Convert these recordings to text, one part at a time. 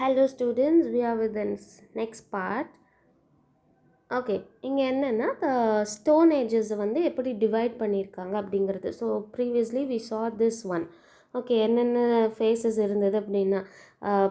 Hello students, we are with the next part. Okay, இங்கே என்னென்னா stone ஏஜஸை வந்து எப்படி டிவைட் பண்ணியிருக்காங்க அப்படிங்கிறது. So previously we saw this one. Okay, என்னென்ன ஃபேஸஸ் இருந்தது அப்படின்னா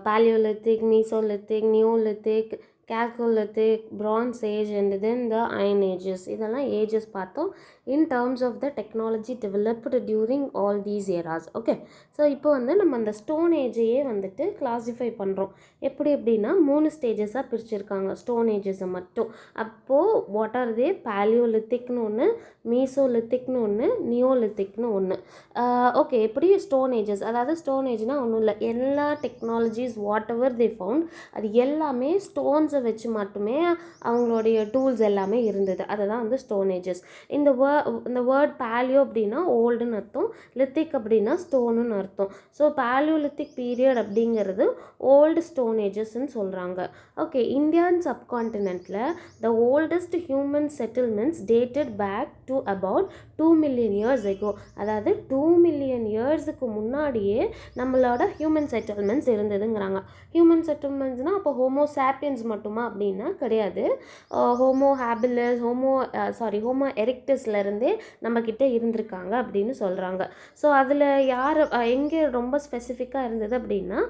paleolithic, mesolithic, neolithic, chalcolithic, bronze age and then the iron ages. இதெல்லாம் ஏஜஸ் பார்த்தோம் in terms of the technology developed during all these eras. Okay, so இப்போ வந்து நம்ம அந்த stone ஏஜையே வந்துட்டு கிளாஸிஃபை பண்ணுறோம். எப்படி எப்படின்னா 3 ஸ்டேஜஸாக பிரிச்சுருக்காங்க ஸ்டோன் ஏஜஸை மட்டும். அப்போது வாட் ஆர் தே? பேலியோலித்திக்னு ஒன்று, மீசோலித்திக்னு ஒன்று, நியோலித்திக்னு ஒன்று. ஓகே, எப்படி ஸ்டோன் ஏஜஸ், அதாவது ஸ்டோன் ஏஜ்னால் ஒன்றும் இல்லை, எல்லா technologies what ever they found அது எல்லாமே ஸ்டோன்ஸை வச்சு மட்டுமே அவங்களுடைய டூல்ஸ் எல்லாமே இருந்தது. அதை தான் வந்து ஸ்டோன் ஏஜஸ். இந்த வேர்ட் பேலியோ அப்படின்னா ஓல்டுன்னு அர்த்தம், லித்திக் அப்படின்னா ஸ்டோனுன்னு அர்த்தம். ஸோ பேலியோலித்திக் பீரியட் அப்படிங்கிறது ஓல்டு ஸ்டோன் ஏஜஸ்ன்னு சொல்கிறாங்க. ஓகே, இந்தியன் சப்கான்டினென்ட்டில் the oldest human settlements dated back to about 2 million years ago. அதாவது 2 million yearsக்கு முன்னாடியே நம்மளோட ஹியூமன் செட்டில்மெண்ட்ஸ் இருந்ததுங்கிறாங்க. ஹியூமன் செட்டில்மெண்ட்ஸ்னால் அப்போ ஹோமோ சாப்பியன்ஸ் மட்டுமா அப்படின்னா கிடையாது. ஹோமோ ஹேபிலஸ், ஹோமோ எரிக்டஸ்லேருந்தே நம்மக்கிட்ட இருந்திருக்காங்க அப்படின்னு சொல்கிறாங்க. ஸோ அதில் யார் எங்கே ரொம்ப ஸ்பெசிஃபிக்காக இருந்தது அப்படின்னா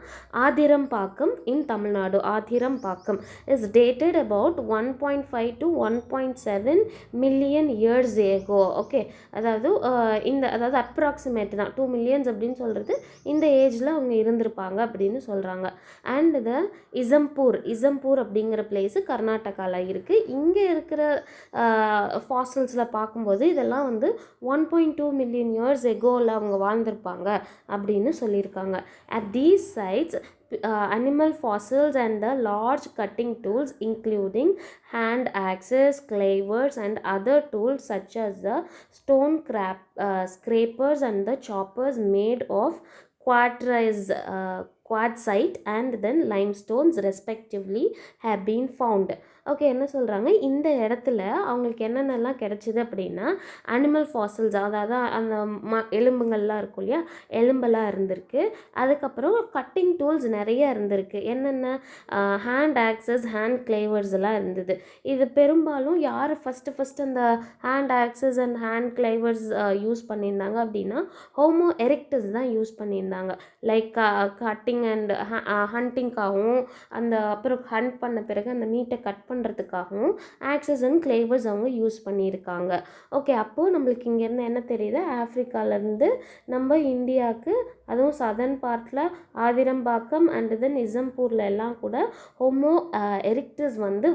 Athirampakkam in Tamil Nadu. Athirampakkam is dated about 1.5 to 1.7 million years ago. Okay, அதாவது அப்ராக்சிமேட் தான் 2 millions அப்படின்னு சொல்கிறது இந்த ஏஜில் அவங்க இருந்திருப்பாங்க அப்படின்னு சொல்கிறாங்க. அண்ட் த இசம்பூர் அப்படிங்கிற பிளேஸு கர்நாடகாவில் இருக்குது. இங்கே இருக்கிற ஃபாசில்ஸில் பார்க்கும்போது இதெல்லாம் வந்து 1.2 million years agoவில் அவங்க வாழ்ந்திருப்பாங்க அப்படின்னு சொல்லியிருக்காங்க. At these sites animal fossils and the large cutting tools including hand axes, clavers and other tools such as the stone scrapers and the choppers made of quartzite and then limestones respectively have been found. Okay, என்ன சொல்கிறாங்க, இந்த இடத்துல அவங்களுக்கு என்னென்னலாம் கிடச்சிது அப்படின்னா animal fossils, அதாவது அந்த எலும்புங்கள்லாம் இருக்கும் இல்லையா, எலும்பெல்லாம் இருந்திருக்கு. அதுக்கப்புறம் கட்டிங் டூல்ஸ் நிறைய இருந்திருக்கு. என்னென்ன ஹேண்ட் ஆக்சஸ், ஹேண்ட் கிளேவர்ஸ் எல்லாம் இருந்தது. இது பெரும்பாலும் யார் ஃபஸ்ட்டு அந்த hand axes and hand cleavers use பண்ணியிருந்தாங்க அப்படின்னா ஹோமோ எரிக்டஸ் தான் யூஸ் பண்ணியிருந்தாங்க. லைக் கட்டிங் அண்ட் ஹண்டிங்காகவும் அப்புறம் ஹண்ட் பண்ண பிறகு அந்த மீட்டை கட் பண்ணுறதுக்காகவும் ஆக்சஸ் அண்ட் கிளேவர்ஸ் அவங்க யூஸ் பண்ணியிருக்காங்க. ஓகே, அப்போது நம்மளுக்கு இங்கேருந்து என்ன தெரியுது, ஆஃப்ரிக்காவிலேருந்து நம்ம இந்தியாவுக்கு, அதுவும் சதர்ன் பார்ட்டில் ஆதிரம்பாக்கம் அண்ட் தென் இசம்பூரில் எல்லாம் கூட ஹோமோ எரிக்டஸ் வந்து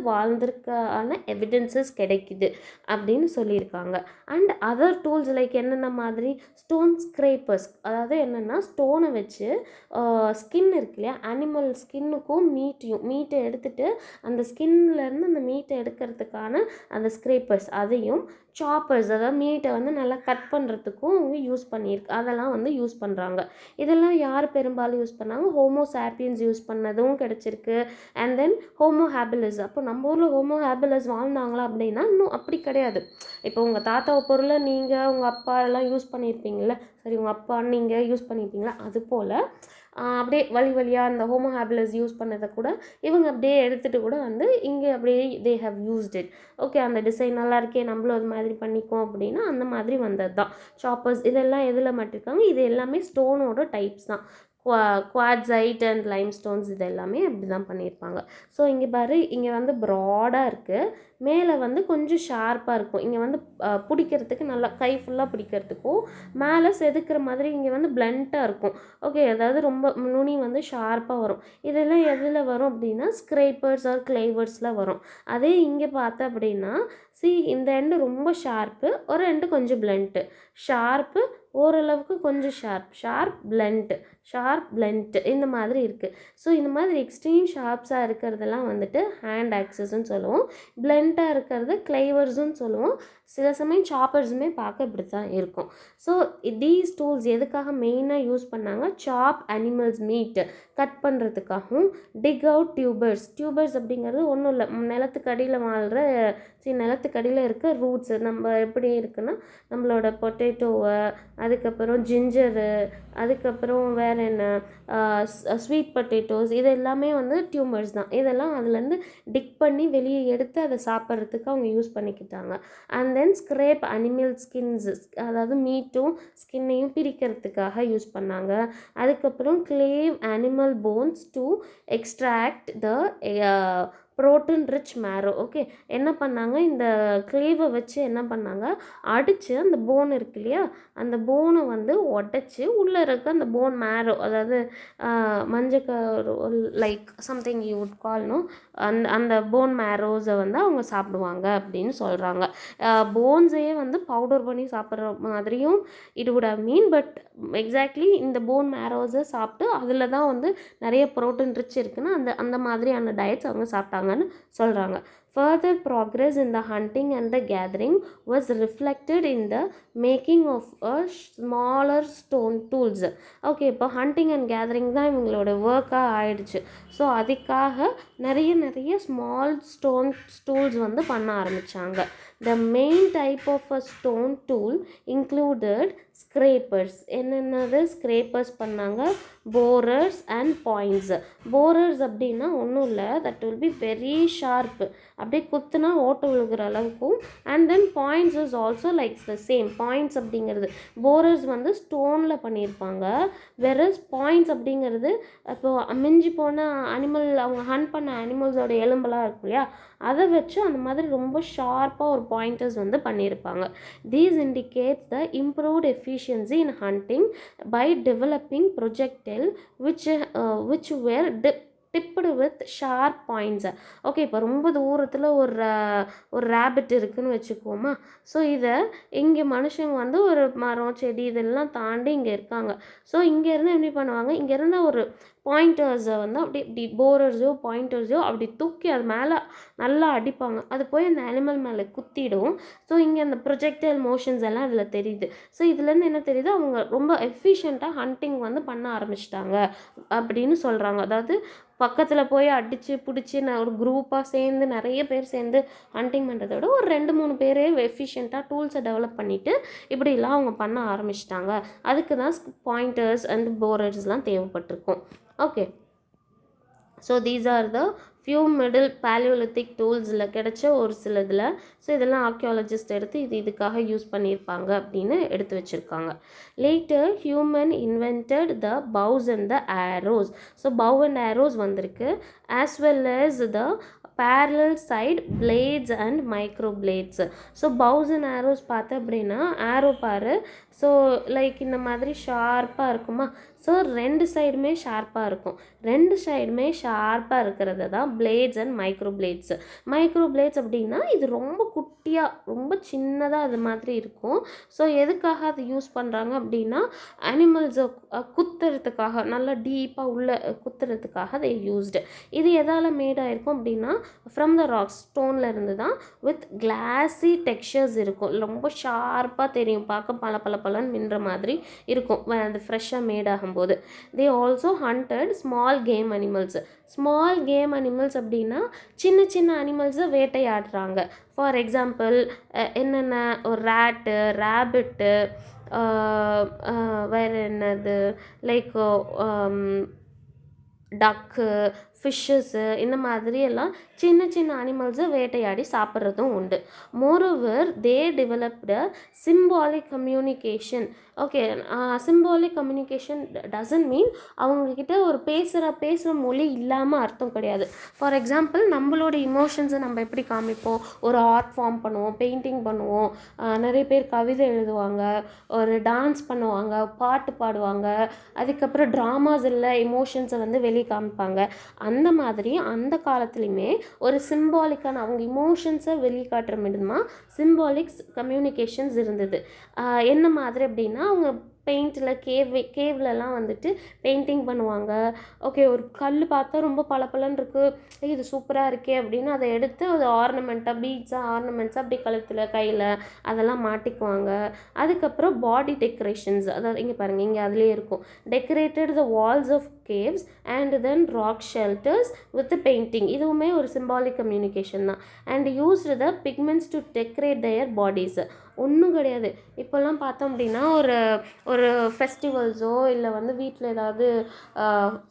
வாழ்ந்திருக்கான எவிடன்சஸ் கிடைக்குது அப்படின்னு சொல்லியிருக்காங்க. அண்ட் அதர் டூல்ஸ் லைக் என்னென்ன மாதிரி ஸ்டோன் ஸ்க்ரேப்பர்ஸ், அதாவது என்னென்னா ஸ்டோனை வச்சு ஸ்கின் இருக்கு இல்லையா, அனிமல் ஸ்கின்னுக்கும் மீட்டை எடுத்துகிட்டு அந்த ஸ்கின்லேருந்து அந்த மீட்டை எடுக்கிறதுக்கான அந்த ஸ்க்ரேப்பர்ஸ், அதையும் சாப்பர்ஸ், அதாவது மீட்டை வந்து நல்லா கட் பண்ணுறதுக்கும் அவங்க யூஸ் அதெல்லாம் வந்து யூஸ் பண்ணுறாங்க. இதெல்லாம் யார் பெரும்பாலும் யூஸ் பண்ணாங்க, ஹோமோ சாப்பியன்ஸ் யூஸ் பண்ணதும் கிடச்சிருக்கு. அண்ட் தென் ஹோமோ ஹேபிலஸ், அப்போ நம்ம ஊரில் ஹோமோ ஹேபிலஸ் வாழ்ந்தாங்களா அப்படின்னா இன்னும் அப்படி கிடையாது. இப்போ உங்கள் தாத்தா பொருளை நீங்கள் உங்கள் அப்பா எல்லாம் யூஸ் பண்ணியிருப்பீங்கள, சரி உங்கள் அப்பா நீங்கள் யூஸ் பண்ணியிருப்பீங்களா, அது போல் அப்படியே வழியாக அந்த ஹோமோ ஹேபிலஸ் யூஸ் பண்ணதை கூட இவங்க அப்படியே எடுத்துகிட்டு கூட வந்து இங்கே அப்படியே they have used it. Okay, அந்த டிசைன் நல்லா இருக்கே, நம்மளும் அது மாதிரி பண்ணிக்கோம் அப்படின்னா அந்த மாதிரி வந்தது தான் சாப்பர்ஸ். இதெல்லாம் எதில் மாட்டிருக்காங்க, இது எல்லாமே ஸ்டோனோட டைப்ஸ் தான். குவாட்ஸைட் அண்ட் லைம்ஸ்டோன்ஸ் இது எல்லாமே அப்படி தான் பண்ணியிருப்பாங்க. ஸோ இங்கே பாரு, இங்கே வந்து ப்ராடாக இருக்குது, மேலே வந்து கொஞ்சம் ஷார்ப்பாக இருக்கும். இங்கே வந்து பிடிக்கிறதுக்கு நல்லா கை ஃபுல்லாக பிடிக்கிறதுக்கும் மேலே செதுக்கிற மாதிரி இங்கே வந்து பிளண்ட்டாக இருக்கும். ஓகே, அதாவது ரொம்ப நுனி வந்து ஷார்ப்பாக வரும். இதெல்லாம் எதில் வரும் அப்படின்னா ஸ்க்ரேப்பர்ஸ் ஆர் கிளேவர்ஸில் வரும். அதே இங்கே பார்த்தா அப்படின்னா இந்த எண்டு ரொம்ப ஷார்ப்பு, ஒரு எண்டு கொஞ்சம் பிளண்ட்டு, ஷார்ப்பு ஓரளவுக்கு கொஞ்சம் ஷார்ப் பிளண்ட்டு இந்த மாதிரி இருக்குது. ஸோ இந்த மாதிரி எக்ஸ்ட்ரீம் ஷார்ப்ஸாக இருக்கிறதெல்லாம் வந்துட்டு ஹேண்ட் ஆக்சஸ்ன்னு சொல்லுவோம், பிளண்ட்டாக இருக்கிறது கிளைவர்ஸுன்னு சொல்லுவோம். சில சமயம் சாப்பர்ஸுமே பார்க்க இப்படி தான் இருக்கும். ஸோ தீஸ் டூல்ஸ் எதுக்காக மெயினாக யூஸ் பண்ணாங்க, சாப் அனிமல்ஸ் மீட் கட் பண்ணுறதுக்காகவும், டிக் அவுட் டியூபர்ஸ் அப்படிங்கிறது ஒன்றும் இல்லை, நிலத்துக்கடியில் இருக்க ரூட்ஸு. நம்ம எப்படி இருக்குன்னா நம்மளோட பொட்டேட்டோவை அதுக்கப்புறம் ஜிஞ்சரு, அதுக்கப்புறம் வேறு என்ன, ஸ்வீட் பொட்டேட்டோஸ், இது எல்லாமே வந்து டியூமர்ஸ் தான். இதெல்லாம் அதுலேருந்து டிக் பண்ணி வெளியே எடுத்து அதை சாப்பிட்றதுக்கு அவங்க யூஸ் பண்ணிக்கிட்டாங்க. And then scrape animal skins, அதாவது மீட்டும் ஸ்கின்னையும் பிரிக்கிறதுக்காக யூஸ் பண்ணாங்க. அதுக்கப்புறம் cleave animal bones to extract the protein rich marrow. Okay, என்ன பண்ணாங்க, இந்த கிளேவை வச்சு என்ன பண்ணாங்க, அடித்து அந்த போன் இருக்கு இல்லையா, அந்த போனை வந்து உடச்சி உள்ளே இருக்க அந்த போன் மேரோ, அதாவது மஞ்சக்கரு, லைக் சம்திங் யூ வுட் கால்னோ, அந்த அந்த போன் மேரோஸை வந்து அவங்க சாப்பிடுவாங்க அப்படின்னு சொல்கிறாங்க. போன்ஸையே வந்து பவுடர் பண்ணி சாப்பிட்ற மாதிரியும் it would have mean, but exactly இந்த போன் மேரோஸை சாப்பிட்டு அதில் தான் வந்து நிறைய ப்ரோட்டீன் ரிச் இருக்குன்னு அந்த மாதிரியான டயட்ஸ் அவங்க சாப்பிட்டாங்கன்னு சொல்கிறாங்க. Further progress in the hunting and the gathering was reflected in the making of a smaller stone tools. Okay, இப்போ ஹண்டிங் அண்ட் கேதரிங் தான் இவங்களோட ஒர்க்காக ஆயிடுச்சு. ஸோ அதுக்காக நிறைய ஸ்மால் ஸ்டோன் டூல்ஸ் வந்து பண்ண ஆரம்பித்தாங்க. The main type of a stone tool included scrapers. என்னென்னது ஸ்க்ரேப்பர்ஸ் பண்ணாங்க, borers and points. borers அப்படின்னா ஒன்றும் இல்லை, that will be very sharp, அப்படியே குத்துனா ஓட்ட விழுகிற அளவுக்கும். And then points is also like the same. Points அப்படிங்கிறது போரர்ஸ் வந்து ஸ்டோனில் பண்ணியிருப்பாங்க, வெரஸ் பாயிண்ட்ஸ் அப்படிங்கிறது இப்போது மிஞ்சி போன அனிமல், அவங்க ஹண்ட் பண்ண அனிமல்ஸோட எலும்பெல்லாம் இருக்கும் இல்லையா, அதை வச்சு அந்த மாதிரி ரொம்ப ஷார்ப்பாக ஒரு பாயிண்டர்ஸ் வந்து பண்ணியிருப்பாங்க. These indicates the improved efficiency in hunting by developing projectile which were tipped with sharp பாயிண்ட்ஸை. ஓகே, இப்போ ரொம்ப தூரத்தில் ஒரு ரேபிட் இருக்குதுன்னு வச்சுக்குவோமா. ஸோ இதை இங்கே மனுஷங்க வந்து ஒரு மரம் செடி இதெல்லாம் தாண்டி இங்கே இருக்காங்க. ஸோ இங்கேருந்து எப்படி பண்ணுவாங்க, இங்கேருந்து ஒரு பாயிண்டர்ஸை வந்து இப்படி போரர்ஸோ பாயிண்டர்ஸோ அப்படி தூக்கி அது மேலே நல்லா அடிப்பாங்க, அது போய் அந்த அனிமல் மேலே குத்திடும். ஸோ இங்கே அந்த ப்ரொஜெக்டைல் மோஷன்ஸ் எல்லாம் அதில் தெரியுது. ஸோ இதுலேருந்து என்ன தெரியுது, அவங்க ரொம்ப எஃபிஷியண்ட்டாக ஹண்டிங் வந்து பண்ண ஆரம்பிச்சிட்டாங்க அப்படின்னு சொல்கிறாங்க. அதாவது பக்கத்தில் போய் அடித்து பிடிச்சி ஒரு குரூப்பாக சேர்ந்து நிறைய பேர் சேர்ந்து ஹண்டிங் பண்ணுறத விட ஒரு 2-3 பேரே எஃபிஷியண்ட்டாக டூல்ஸை டெவலப் பண்ணிவிட்டு இப்படிலாம் அவங்க பண்ண ஆரம்பிச்சிட்டாங்க. அதுக்கு தான் பாயிண்டர்ஸ் அண்ட் போரர்ஸ்லாம் தேவைப்பட்டிருக்கும். Okay, so these are the few middle paleolithic டூல்ஸில் கிடைச்ச ஒரு சில இதில். ஸோ இதெல்லாம் ஆர்கியாலஜிஸ்ட் எடுத்து இதுக்காக யூஸ் பண்ணியிருப்பாங்க அப்படின்னு எடுத்து வச்சுருக்காங்க. Later human invented the bows and the arrows. So bow and arrows வந்திருக்கு, as well as the parallel side blades and micro blades. So bows and arrows பார்த்து அப்படின்னா, ஆரோ பாரு, ஸோ லைக் இந்த மாதிரி ஷார்ப்பாக இருக்குமா. ஸோ 2 சைடுமே ஷார்ப்பாக இருக்கும். 2 சைடுமே ஷார்ப்பாக இருக்கிறது தான் blades and micro blades. Micro blades அப்படின்னா இது ரொம்ப குட்டியாக ரொம்ப சின்னதாக அது மாதிரி இருக்கும். ஸோ எதுக்காக அது யூஸ் பண்ணுறாங்க அப்படின்னா, அனிமல்ஸை குத்துறதுக்காக, நல்லா டீப்பாக உள்ள குத்துறதுக்காக அதை யூஸ்டு. இது எதால் மேடாயிருக்கும் அப்படின்னா, ஃப்ரம் த ராக்ஸ், ஸ்டோனில் இருந்து தான், வித் கிளாஸி டெக்ஸ்சர்ஸ் இருக்கும், ரொம்ப ஷார்ப்பாக தெரியும், பார்க்க பலன்னு மின்ற மாதிரி இருக்கும் அது ஃப்ரெஷ்ஷாக மேடாகும்போது. They also hunted small game animals. Small game animals அப்படின்னா சின்ன அனிமல்ஸை வேட்டையாடுறாங்க. ஃபார் எக்ஸாம்பிள் என்னென்ன, ஒரு ரேட்டு, ரேபிட்டு, வேறு என்னது, லைக் டக்கு, ஃபிஷ்ஷஸ்ஸு, இந்த மாதிரி எல்லாம் சின்ன அனிமல்ஸை வேட்டையாடி சாப்பிட்றதும் உண்டு. Moreover they developed symbolic communication. Okay, symbolic communication doesn't mean அவங்கக்கிட்ட ஒரு பேசுகிற மொழி இல்லாமல் அர்த்தம் கிடையாது. ஃபார் எக்ஸாம்பிள், நம்மளோட இமோஷன்ஸை நம்ம எப்படி காமிப்போம், ஒரு ஆர்ட் ஃபார்ம் பண்ணுவோம், பெயிண்டிங் பண்ணுவோம், நிறைய பேர் கவிதை எழுதுவாங்க, ஒரு டான்ஸ் பண்ணுவாங்க, பாட்டு பாடுவாங்க, அதுக்கப்புறம் ட்ராமாஸ் இல்லை இமோஷன்ஸை வந்து வெளியே காமிப்பாங்க. அந்த மாதிரி அந்த காலத்துலேயுமே ஒரு சிம்பாலிக்கான அவங்க இமோஷன்ஸை வெளிக்காட்டுற விதமா சிம்பாலிக்ஸ் கம்யூனிகேஷன்ஸ் இருந்தது. என்ன மாதிரி அப்படின்னா, அவங்க பெயிண்டில் கேவ்லலாம் வந்துட்டு பெயிண்டிங் பண்ணுவாங்க. ஓகே, ஒரு கல் பார்த்தா ரொம்ப பளபளன்னு இருக்குது, இது சூப்பராக இருக்கே அப்படின்னு அதை எடுத்து அது ஆர்னமெண்ட்டாக, பீட்ஸாக, ஆர்னமெண்ட்ஸாக அப்படி கழுத்தில் கையில் அதெல்லாம் மாட்டிக்குவாங்க. அதுக்கப்புறம் பாடி டெக்கரேஷன்ஸ், அதாவது இங்கே பாருங்கள், இங்கே அதுலேயே இருக்கும், decorated the walls of caves and then rock shelters with painting. இதுவுமே ஒரு சிம்பாலிக் கம்யூனிகேஷன் தான். And used the pigments to decorate their bodies. ஒன்றும் கிடையாது. இப்போல்லாம் பார்த்தோம் அப்படின்னா ஒரு ஒரு ஃபெஸ்டிவல்ஸோ இல்லை வந்து வீட்டில் ஏதாவது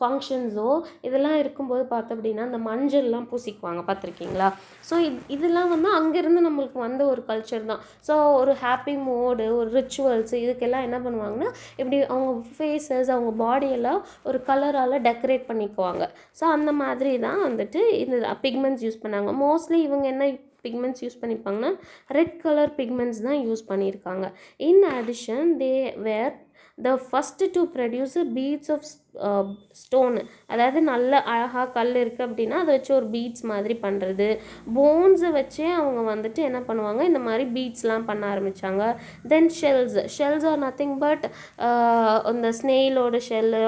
ஃபங்க்ஷன்ஸோ இதெல்லாம் இருக்கும்போது பார்த்தோம் அப்படின்னா அந்த மஞ்சள்லாம் பூசிக்குவாங்க, பார்த்துருக்கீங்களா? ஸோ இதெல்லாம் வந்து அங்கேருந்து நம்மளுக்கு வந்த ஒரு கல்ச்சர் தான். ஸோ ஒரு ஹாப்பி மூடு, ஒரு ரிச்சுவல்ஸு, இதுக்கெல்லாம் என்ன பண்ணுவாங்கன்னா இப்படி அவங்க ஃபேஸஸ், அவங்க பாடியெல்லாம் ஒரு கலரால் டெக்கரேட் பண்ணிக்குவாங்க. ஸோ அந்த மாதிரி தான் வந்துட்டு இந்த பிக்மெண்ட்ஸ் யூஸ் பண்ணாங்க. மோஸ்ட்லி இவங்க என்ன பிக்மெண்ட்ஸ் யூஸ் பண்ணிப்பாங்கன்னா ரெட் கலர் பிக்மெண்ட்ஸ் தான் யூஸ் பண்ணியிருக்காங்க. In addition they were the first to produce beads of stone. அதாவது நல்ல அழகாக கல் இருக்குது அப்படின்னா அதை வச்சு ஒரு பீட்ஸ் மாதிரி பண்ணுறது. போன்ஸை வச்சே அவங்க வந்துட்டு என்ன பண்ணுவாங்க, இந்த மாதிரி பீட்ஸ்லாம் பண்ண ஆரம்பித்தாங்க. Then shells are nothing but இந்த ஸ்னெயிலோட ஷெல்லு,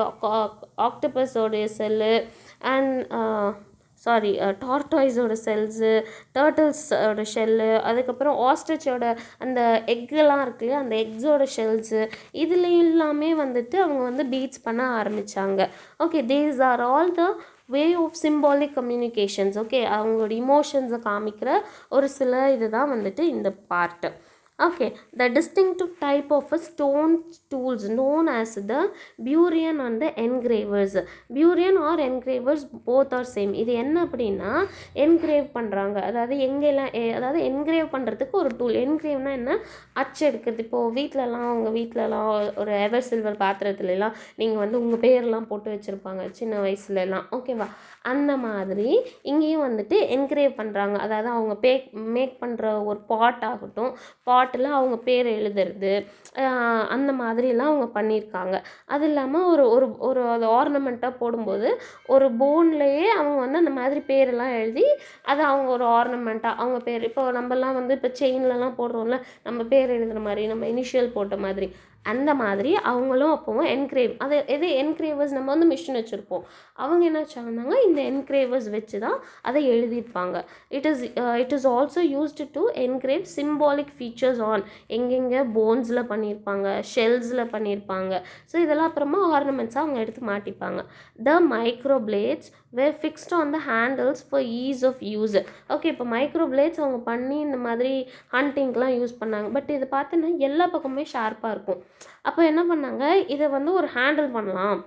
ஆக்டோபஸோடைய செல்லு அண்ட் டார்டாய்ஸோட செல்ஸு, டர்ட்டில்ஸோட ஷெல்லு, அதுக்கப்புறம் ஆஸ்ட்ரிச்சோட அந்த எக்கெல்லாம் இருக்கு இல்லையா, அந்த எக்ஸோட ஷெல்ஸு, இதில் எல்லாமே வந்துட்டு அவங்க வந்து பீட்ஸ் பண்ண ஆரம்பித்தாங்க. Okay, these are all the way of symbolic communications. Okay, அவங்களோட இமோஷன்ஸை காமிக்கிற ஒரு சில இதுதான் வந்துட்டு இந்த part. Okay, the distinctive type of a stone tools known as the Burian and the engravers. Burian or engravers both are same. இது என்ன அப்படின்னா என்கிரேவ் பண்ணுறாங்க. அதாவது எங்கெல்லாம் அதாவது என்கிரேவ் பண்ணுறதுக்கு ஒரு டூல். என்கிரேவ்னா என்ன, அச்சு எடுக்கிறது. இப்போது வீட்டிலலாம் உங்கள் வீட்டிலலாம் ஒரு எவர் சில்வர் பாத்திரத்துலலாம் நீங்கள் வந்து உங்கள் பேர்லாம் போட்டு வச்சுருப்பாங்க சின்ன வயசுலலாம், ஓகேவா? அந்த மாதிரி இங்கேயும் வந்துட்டு என்கிரேவ் பண்ணுறாங்க. அதாவது அவங்க மேக் பண்ணுற ஒரு பாட் ஆகட்டும், பாட்டில் அவங்க பேர் எழுதுறது, அந்த மாதிரிலாம் அவங்க பண்ணியிருக்காங்க. அது இல்லாமல் ஒரு ஒரு ஒரு அது ஆர்னமெண்ட்டாக போடும்போது ஒரு போன்லேயே அவங்க வந்து அந்த மாதிரி பேரெல்லாம் எழுதி அதை அவங்க ஒரு ஆர்னமெண்ட்டாக அவங்க பேர், இப்போ நம்மலாம் வந்து இப்போ செயின்லலாம் போடுறோம்ல நம்ம பேர் எழுதுகிற மாதிரி, நம்ம இனிஷியல் போட்ட மாதிரி, அந்த மாதிரி அவங்களும் அப்போவும் என்கிரேவ், அது எது என்கிரேவர்ஸ், நம்ம வந்து மிஷின் வச்சுருப்போம், அவங்க என்ன வச்சாங்கன்னா இந்த என்கிரேவர்ஸ் வச்சு தான் அதை எழுதியிருப்பாங்க. It is also used to engrave symbolic features on, எங்கெங்கே போன்ஸில் பண்ணியிருப்பாங்க, ஷெல்ஸில் பண்ணியிருப்பாங்க. ஸோ இதெல்லாம் அப்புறமா ஆர்னமெண்ட்ஸாக அவங்க எடுத்து மாட்டிப்பாங்க. The micro blades were fixed on the handles for ease of use. Okay, இப்போ மைக்ரோ பிளேட்ஸ் அவங்க பண்ணி இந்த மாதிரி ஹண்டிங்க்கெலாம் யூஸ் பண்ணாங்க. பட் இது பார்த்தீங்கன்னா எல்லா பக்கமுமே ஷார்ப்பாக இருக்கும். அப்போ என்ன பண்ணாங்க, இதை வந்து ஒரு ஹேண்டில் பண்ணலாம்.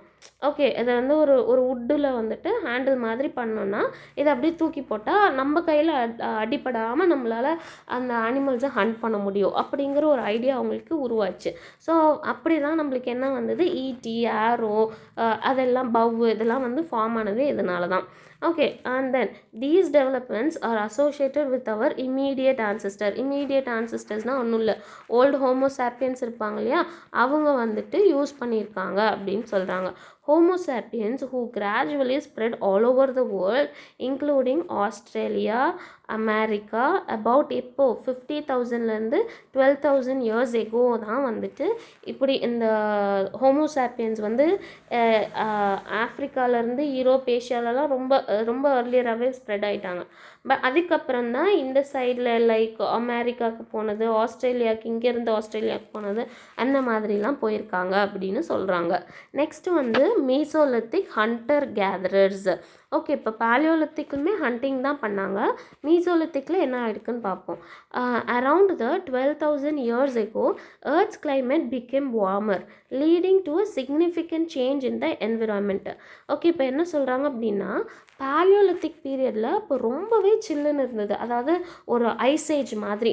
ஓகே, இதை வந்து ஒரு ஒரு வுட்டில் வந்துட்டு ஹேண்டில் மாதிரி பண்ணோன்னா இதை அப்படியே தூக்கி போட்டால் நம்ம கையில் அடிப்படாமல் நம்மளால் அந்த அனிமல்ஸை ஹண்ட் பண்ண முடியும் அப்படிங்கிற ஒரு ஐடியா அவங்களுக்கு உருவாச்சு. ஸோ அப்படி தான் நம்மளுக்கு என்ன வந்தது, ஈட்டி, ஆரோ, அதெல்லாம் பவ், இதெல்லாம் வந்து ஃபார்ம் ஆனது இதனால தான். Okay, and then these developments are associated with our immediate ஆன்சஸ்டர்ஸ்னால் ஒன்றும் இல்லை, ஓல்டு ஹோமோசாப்பியன்ஸ் இருப்பாங்க இல்லையா, அவங்க வந்துட்டு யூஸ் பண்ணியிருக்காங்க அப்படின்னு சொல்கிறாங்க. Homo sapiens who gradually spread all over the world including Australia, America, about இப்போ 50,000லேருந்து 12,000 years ago தான் வந்துட்டு இப்படி இந்த ஹோமோசாப்பியன்ஸ் வந்து ஆஃப்ரிக்காலேருந்து யூரோப், ஏஷியாலலாம் ரொம்ப ரொம்ப அர்லியராகவே ஸ்ப்ரெட் ஆகிட்டாங்க. பட் அதுக்கப்புறம் தான் இந்த சைடில் லைக் அமெரிக்காவுக்கு போனது, ஆஸ்திரேலியாவுக்கு, இங்கேருந்து ஆஸ்திரேலியாவுக்கு போனது, அந்த மாதிரிலாம் போயிருக்காங்க அப்படின்னு சொல்கிறாங்க. நெக்ஸ்ட்டு வந்து மீசோலித்திக் ஹண்டர் கேதரர்ஸ். ஓகே, இப்போ பேலியோலித்திக்குமே ஹண்டிங் தான் பண்ணாங்க. மீசோலித்திக்கில் என்ன ஆகிடுக்குன்னு பார்ப்போம். Around the 12,000 years ago Earth's climate became warmer leading to a significant change in the environment. Okay, இப்போ என்ன சொல்கிறாங்க அப்படின்னா பேலியோலித்திக் பீரியடில் இப்போ ரொம்பவே சில்லுன்னு இருந்தது. அதாவது ஒரு ஐசேஜ் மாதிரி,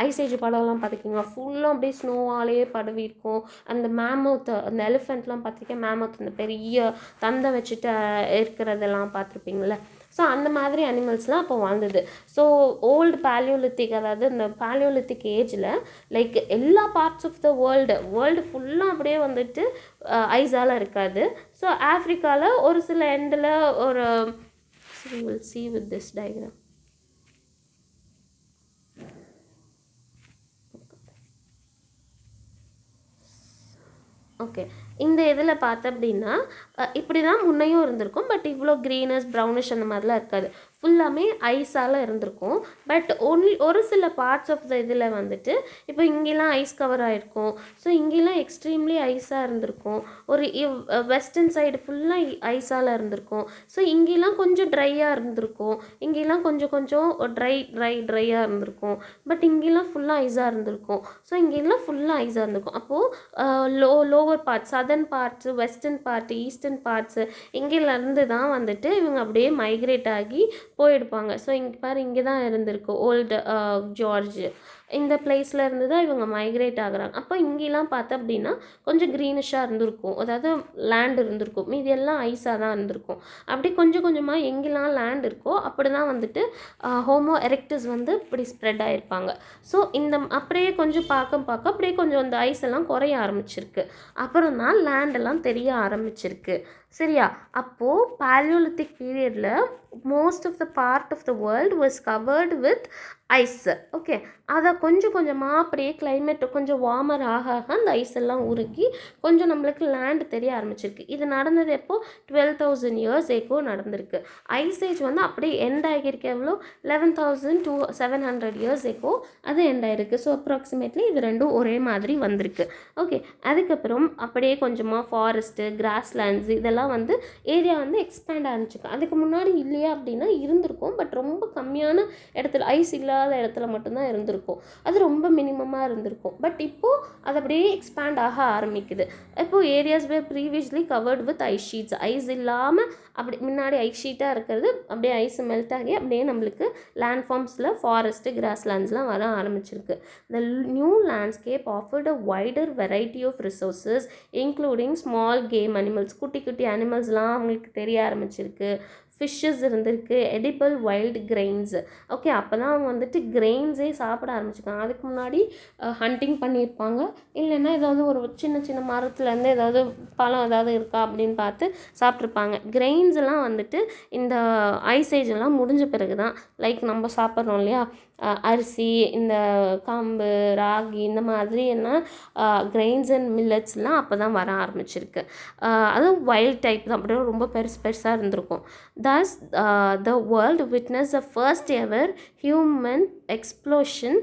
ஐசேஜ் படம்லாம் பார்த்துக்கிங்களா, ஃபுல்லாக அப்படியே ஸ்னோவாலேயே படவி இருக்கும். அந்த மேமோத், அந்த எலிஃபெண்ட்லாம் பார்த்துருக்கேன், மேமோத் அந்த பெரிய தந்தை வச்சுட்டு இருக்கிறதெல்லாம் பார்த்துருப்பீங்கள. ஸோ அந்த மாதிரி அனிமல்ஸ்லாம் அப்போ வாழ்ந்தது. ஸோ ஓல்டு பேலியோலித்திக், அதாவது இந்த பேலியோலித்திக் ஏஜில் லைக் எல்லா பார்ட்ஸ் ஆஃப் த வேர்ல்டு ஃபுல்லாக அப்படியே வந்துட்டு ஐஸால் இருக்காது. ஸோ ஆஃப்ரிக்காவில் ஒரு சில எண்டில் ஒரு we will see with this diagram. Okay, இந்த இதில் பார்த்த அப்படின்னா இப்படி தான் முன்னையும் இருந்திருக்கும். பட் இவ்வளோ க்ரீனஸ் ப்ரௌனிஷ் அந்த மாதிரிலாம் இருக்காது. ஃபுல்லாமே ஐஸால் இருந்திருக்கும். பட் ஒரு சில பார்ட்ஸ் ஆஃப் த இதில் வந்துட்டு இப்போ இங்கெல்லாம் ஐஸ் கவர் ஆகிருக்கும். ஸோ இங்கெல்லாம் எக்ஸ்ட்ரீம்லி ஐஸாக இருந்திருக்கும். ஒரு வெஸ்டர்ன் சைடு ஃபுல்லாக ஐஸால் இருந்திருக்கும். ஸோ இங்கெல்லாம் கொஞ்சம் ட்ரையாக இருந்திருக்கும். இங்கெல்லாம் கொஞ்சம் கொஞ்சம் ட்ரையாக இருந்திருக்கும். பட் இங்கெல்லாம் ஃபுல்லாக ஐஸாக இருந்திருக்கும். ஸோ இங்கெல்லாம் ஃபுல்லாக ஐஸாக இருந்திருக்கும். அப்போது lower part, southern parts, western part, eastern parts இங்கேருந்து தான் வந்துட்டு இவங்க அப்படியே மைக்ரேட் ஆகி போயிடுப்பாங்க. ஸோ இங்கே பாரு, இங்கே தான் இருந்திருக்கு ஓல்டு ஜார்ஜ். இந்த பிளேஸில் இருந்து தான் இவங்க மைக்ரேட் ஆகுறாங்க. அப்போ இங்கெல்லாம் பார்த்தா அப்படின்னா கொஞ்சம் க்ரீனிஷாக இருந்திருக்கும். அதாவது லேண்ட் இருந்திருக்கும். மீதி எல்லாம் ஐஸாக தான் இருந்திருக்கும். அப்படி கொஞ்சம் கொஞ்சமாக எங்கெல்லாம் லேண்ட் இருக்கோ அப்படி தான் வந்துட்டு ஹோமோ எரெக்டஸ் வந்து இப்படி ஸ்ப்ரெட் ஆகிருப்பாங்க. ஸோ இந்த அப்படியே கொஞ்சம் பார்க்க அப்படியே கொஞ்சம் இந்த ஐஸ் எல்லாம் குறைய ஆரம்பிச்சிருக்கு. அப்புறம் தான் லேண்டெல்லாம் தெரிய ஆரம்பிச்சிருக்கு. சரியா? அப்போது பேலியோலித்திக் பீரியடில் most of the part of the world was covered with ice. Okay, அதை கொஞ்சம் கொஞ்சமாக அப்படியே கிளைமேட் கொஞ்சம் வார்மர் ஆக அந்த ஐஸ் எல்லாம் உருக்கி கொஞ்சம் நம்மளுக்கு லேண்ட் தெரிய ஆரம்பிச்சிருக்கு. இது நடந்தது எப்போ? 12,000 years ஏக்கோ நடந்திருக்கு. ஐஸ் ஏஜ் வந்து அப்படியே எண்ட் ஆகியிருக்கு. எவ்வளோ? 11,700 years ஏக்கோ அது எண்ட் ஆகிருக்கு. ஸோ அப்ராக்சிமேட்லி இது ரெண்டும் ஒரே மாதிரி வந்திருக்கு. ஓகே, அதுக்கப்புறம் அப்படியே கொஞ்சமாக ஃபாரஸ்ட்டு, கிராஸ்லேண்ட்ஸ் இதெல்லாம் வந்து ஏரியா வந்து எக்ஸ்பேண்ட் ஆரம்பிச்சிருக்கு. அதுக்கு முன்னாடி இல்லையா அப்படின்னா இருந்திருக்கும். பட் ரொம்ப கம்மியான இடத்துல, ஐஸ் இல்லாத இடத்துல மட்டும்தான் இருந்திருக்கும். அது ரொம்ப மினிமமாக இருந்திருக்கும். பட் இப்போது அது அப்படியே எக்ஸ்பேண்ட் ஆக ஆரம்பிக்குது. இப்போது areas where previously covered with ice sheets. Ice இல்லாமல் அப்படி முன்னாடி ஐஸ் ஷீட்டாக இருக்கிறது அப்படியே ஐஸ் மெல்ட் ஆகி அப்படியே நம்மளுக்கு லேண்ட் ஃபார்ம்ஸில் ஃபாரஸ்ட்டு, கிராஸ்லேண்ட்ஸ்லாம் வர ஆரம்பிச்சிருக்கு. The new landscape offered a wider variety of resources including small game animals. குட்டி குட்டி அனிமல்ஸ்லாம் அவங்களுக்கு தெரிய ஆரம்பிச்சிருக்கு. ஃபிஷ்ஷஸ் இருந்திருக்கு, எடிபிள் வைல்டு கிரெயின்ஸு. ஓகே, அப்போ தான் அவங்க வந்துட்டு கிரெயின்ஸே சாப்பிட ஆரம்பிச்சிருக்காங்க. அதுக்கு முன்னாடி ஹண்டிங் பண்ணியிருப்பாங்க. இல்லைன்னா ஏதாவது ஒரு சின்ன சின்ன மரத்துலேருந்து ஏதாவது பழம் ஏதாவது இருக்கா அப்படின்னு பார்த்து சாப்பிட்ருப்பாங்க. கிரெயின்ஸ் எல்லாம் வந்துட்டு இந்த ஐஸ் ஏஜ் எல்லாம் முடிஞ்ச பிறகு தான், லைக் நம்ம சாப்பிட்றோம் இல்லையா, அரிசி, இந்த கம்பு, ராகி, இந்த மாதிரி என்ன கிரெயின்ஸ் அண்ட் மில்லட்ஸ்லாம் அப்போ தான் வர ஆரம்பிச்சிருக்கு. அதுவும் வைல்ட் டைப் தான், அப்படியே ரொம்ப பெருசாக இருந்திருக்கும். Thus, the world witnessed the first ever human explosion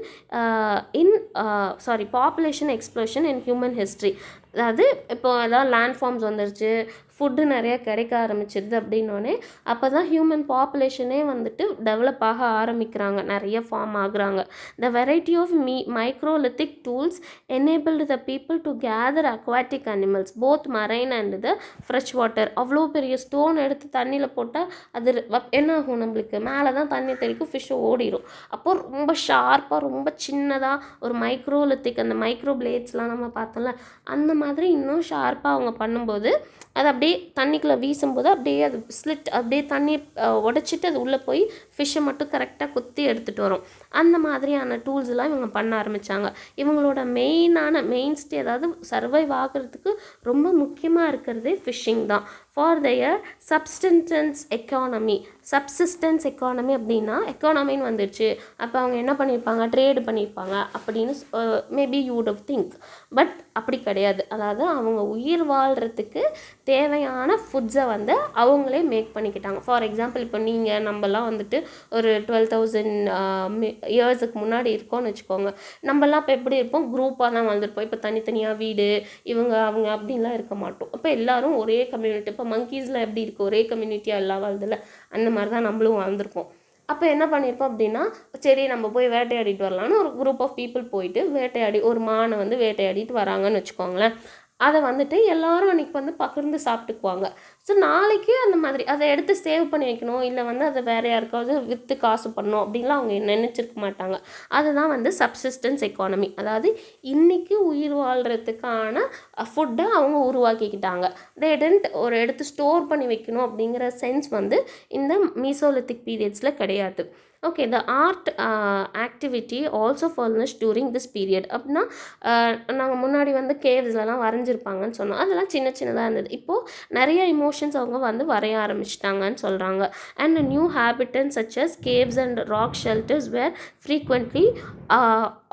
population explosion in human history. அதாவது இப்போ அதாவது லேண்ட் ஃபார்ம்ஸ் வந்துருச்சு, ஃபுட்டு நிறையா கிடைக்க ஆரம்பிச்சிருது அப்படின்னோடனே அப்போ தான் ஹியூமன் பாப்புலேஷனே வந்துட்டு டெவலப் ஆக ஆரம்பிக்கிறாங்க, நிறைய ஃபார்ம் ஆகுறாங்க. The variety of microlithic tools enabled the people to gather aquatic animals both marine and the fresh water. அவ்வளோ பெரிய ஸ்டோன் எடுத்து தண்ணியில் போட்டால் அது என்ன ஆகும், நம்மளுக்கு மேலே தான் தண்ணி தெளிக்கும், ஃபிஷ்ஷு ஓடிடும். அப்போது ரொம்ப ஷார்ப்பாக, ரொம்ப சின்னதாக ஒரு மைக்ரோலித்திக், அந்த மைக்ரோ பிளேட்ஸ்லாம் நம்ம பார்த்தோம்ல, அந்த மாதிரி இன்னும் ஷார்ப்பாக அவங்க பண்ணும்போது அது அப்படியே தண்ணிக்குள்ளே வீசும்போது அப்படியே அது ஸ்லிட் அப்படியே தண்ணி உடச்சிட்டு அது உள்ளே போய் ஃபிஷ்ஷை மட்டும் கரெக்டாக குத்தி எடுத்துகிட்டு வரும். அந்த மாதிரியான டூல்ஸ்லாம் இவங்க பண்ண ஆரம்பித்தாங்க. இவங்களோட மெயின்ஸ்டே, அதாவது சர்வைவ் ஆகிறதுக்கு ரொம்ப முக்கியமாக இருக்கிறதே ஃபிஷ்ஷிங் தான். ஃபார் தயர் சப்சிஸ்டன்ஸ் எக்கானமி அப்படின்னா எக்கானமின்னு வந்துடுச்சு. அப்போ அவங்க என்ன பண்ணியிருப்பாங்க, ட்ரேடு பண்ணியிருப்பாங்க அப்படின்னு maybe you would think. But அப்படி கிடையாது. அதாவது அவங்க உயிர் வாழ்கிறதுக்கு தேவையான ஃபுட்ஸை வந்து அவங்களே மேக் பண்ணிக்கிட்டாங்க. ஃபார் எக்ஸாம்பிள், இப்போ நீங்கள் நம்மலாம் வந்துட்டு ஒரு 12,000 இயர்ஸுக்கு முன்னாடி இருக்கோம்னு வச்சுக்கோங்க. நம்மலாம் இப்போ எப்படி இருப்போம், குரூப்பாக தான் வந்திருப்போம். இப்போ தனித்தனியாக வீடு, இவங்க அவங்க அப்படின்லாம் இருக்க மாட்டோம். இப்போ எல்லோரும் ஒரே கம்யூனிட்டி. இப்போ மங்கீஸில் எப்படி இருக்குது, ஒரே கம்யூனிட்டியாக எல்லாம் வாழ்தில்ல, அந்த மாதிரி தான் நம்மளும் வாழ்ந்திருப்போம். அப்போ என்ன பண்ணியிருப்போம் அப்படின்னா, சரி நம்ம போய் வேட்டையாடிட்டு வரலான்னு ஒரு குரூப் ஆஃப் பீப்புள் போயிட்டு வேட்டையாடி ஒரு மானை வந்து வேட்டையாடிட்டு வராங்கன்னு வச்சுக்கோங்களேன். அதை வந்துட்டு எல்லோரும் அன்றைக்கி வந்து பகிர்ந்து சாப்பிட்டுக்குவாங்க. ஸோ நாளைக்கு அந்த மாதிரி அதை எடுத்து சேவ் பண்ணி வைக்கணும், இல்லை வந்து அதை வேறு யாருக்காவது விற்று காசு பண்ணணும் அப்படின்லாம் அவங்க நினச்சிருக்க மாட்டாங்க. அதுதான் வந்து சப்சிஸ்டன்ஸ் எக்கானமி. அதாவது இன்றைக்கி உயிர் வாழ்கிறதுக்கான ஃபுட்டை அவங்க உருவாக்கிக்கிட்டாங்க. தே டென்ட் ஒரு எடுத்து ஸ்டோர் பண்ணி வைக்கணும் அப்படிங்கிற சென்ஸ் வந்து இந்த மீசோலித்திக் பீரியட்ஸில் கிடையாது. Okay, the art activity also furnished touring this period. அப்படின்னா நாங்கள் முன்னாடி வந்து கேவ்ஸ்லலாம் வரைஞ்சிருப்பாங்கன்னு சொன்னோம். அதெல்லாம் சின்ன சின்னதாக இருந்தது. இப்போது நிறைய இமோஷன்ஸ் அவங்க வந்து வரைய ஆரம்பிச்சிட்டாங்கன்னு சொல்கிறாங்க. And new habitants such as caves and rock shelters were frequently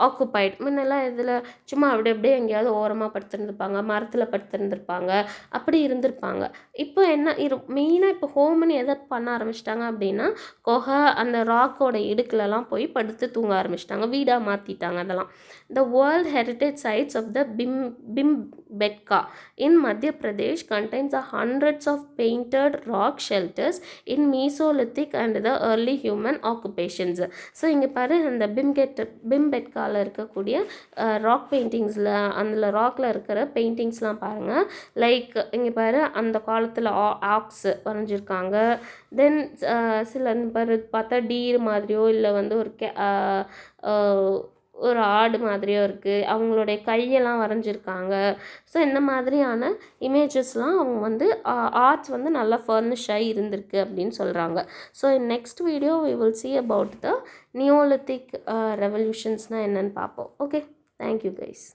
occupied. முன்னெல்லாம் இதில் சும்மா அப்படி அப்படியே எங்கேயாவது ஓரமாக படுத்திருந்துருப்பாங்க, மரத்தில் படுத்திருந்துருப்பாங்க, அப்படி இருந்திருப்பாங்க. இப்போ என்ன மெயினாக இப்போ ஹோம்னு எதை பண்ண ஆரம்பிச்சிட்டாங்க அப்படின்னா, குகை அந்த ராக்கோட இடுக்குலலாம் போய் படுத்து தூங்க ஆரம்பிச்சிட்டாங்க, வீடாக மாற்றிட்டாங்க அதெல்லாம். The world heritage sites of the Bhimbetka in Madhya Pradesh contains hundreds of painted rock shelters in mesolithic and the early human occupations. So இங்கே பாரு, அந்த பிம்பெட்காவில் இருக்கக்கூடிய ராக் பெயிண்டிங்ஸில் அதில் ராக்கில் இருக்கிற பெயிண்டிங்ஸ்லாம் பாருங்கள். லைக் இங்கே பாரு, அந்த காலத்தில் ஆக்ஸ் வரைஞ்சிருக்காங்க. தென் சில பேர் பார்த்தா டீர் மாதிரியோ இல்லை வந்து ஒரு ஆடு மாதிரியோ இருக்குது, அவங்களுடைய கையெல்லாம் வரைஞ்சிருக்காங்க. ஸோ இந்த மாதிரியான இமேஜஸ்லாம் அவங்க வந்து ஆர்ட்ஸ் வந்து நல்லா ஃபர்னிஷாகி இருந்திருக்கு அப்படின்னு சொல்கிறாங்க. So next video we will see about the neolithic ரெவல்யூஷன்ஸ்னால் என்னென்னு பார்ப்போம். Okay, thank you guys.